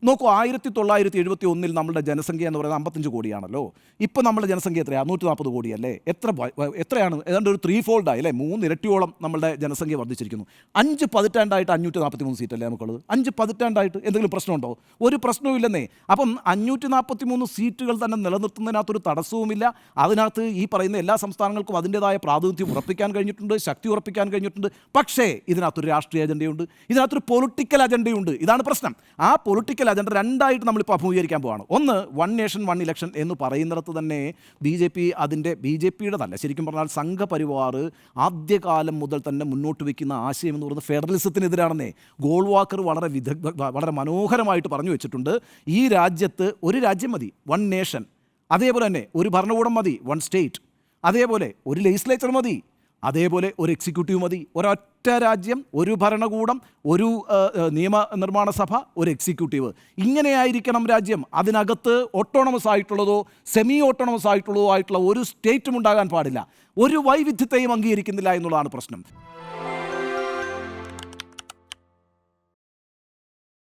നോക്കൂ, 1971 നമ്മുടെ ജനസംഖ്യ എന്ന് പറയുന്നത് 55 കോടിയാണല്ലോ. ഇപ്പോൾ നമ്മുടെ ജനസംഖ്യ എത്രയാണ്? 140 കോടിയല്ലേ? എത്രയാണ്? ഏതാണ്ട് ഒരു 3 ഫോൾഡായി അല്ലേ? 3 ഇരട്ടിയോളം നമ്മുടെ ജനസംഖ്യ വർദ്ധിച്ചിരിക്കുന്നു. 5 പതിറ്റാണ്ടായിട്ട് 543 സീറ്റല്ലേ നമുക്കുള്ളത്? 5 പതിറ്റാണ്ടായിട്ട് എന്തെങ്കിലും പ്രശ്നമുണ്ടോ? ഒരു പ്രശ്നവും ഇല്ലെന്നേ. അപ്പം 543 സീറ്റുകൾ തന്നെ നിലനിർത്തുന്നതിനകത്തൊരു തടസ്സവുമില്ല. അതിനകത്ത് ഈ പറയുന്ന എല്ലാ സംസ്ഥാനങ്ങൾക്കും അതിൻ്റെതായ പ്രാതിനിധ്യം ഉറപ്പിക്കാൻ കഴിഞ്ഞിട്ടുണ്ട്, ശക്തി ഉറപ്പിക്കാൻ കഴിഞ്ഞിട്ടുണ്ട്. പക്ഷേ ഇതിനകത്തൊരു രാഷ്ട്രീയ അജണ്ടയുണ്ട്, ഇതിനകത്തൊരു പൊളിറ്റിക്കൽ അജണ്ടയുണ്ട്. ഇതാണ് പ്രശ്നം. ആ പൊളിറ്റിക്കൽ അജണ്ട രണ്ടായിട്ട് നമ്മളിപ്പോൾ അഭിമുഖീകരിക്കാൻ പോവാണ്. ഒന്ന്, വൺ നേഷൻ വൺ ഇലക്ഷൻ എന്ന് പറയുന്നിടത്ത് തന്നെ ബി ജെ പിയുടേതല്ല, ശരിക്കും പറഞ്ഞാൽ സംഘപരിവാർ ആദ്യകാലം മുതൽ തന്നെ മുന്നോട്ട് വയ്ക്കുന്ന ആശയം എന്ന് പറയുന്നത് ഫെഡറലിസത്തിനെതിരാണെന്നേ. ഗോൾവാക്കർ വളരെ മനോഹരമായിട്ട് പറഞ്ഞു വെച്ചിട്ടുണ്ട്. ഈ രാജ്യത്ത് ഒരു രാജ്യം മതി, വൺ നേഷൻ. അതേപോലെ തന്നെ ഒരു ഭരണകൂടം മതി, വൺ സ്റ്റേറ്റ്. അതേപോലെ ഒരു ലെജിസ്ലേച്ചർ മതി, അതേപോലെ ഒരു എക്സിക്യൂട്ടീവ് മതി. ഒരൊറ്റ രാജ്യം, ഒരു ഭരണകൂടം, ഒരു നിയമനിർമ്മാണ സഭ, ഒരു എക്സിക്യൂട്ടീവ്. ഇങ്ങനെയായിരിക്കണം രാജ്യം. അതിനകത്ത് ഓട്ടോണമസ് ആയിട്ടുള്ളതോ സെമി ഓട്ടോണമസ് ആയിട്ടുള്ളതോ ആയിട്ടുള്ള ഒരു സ്റ്റേറ്റും ഉണ്ടാകാൻ പാടില്ല. ഒരു വൈവിധ്യത്തെയും അംഗീകരിക്കുന്നില്ല എന്നുള്ളതാണ് പ്രശ്നം.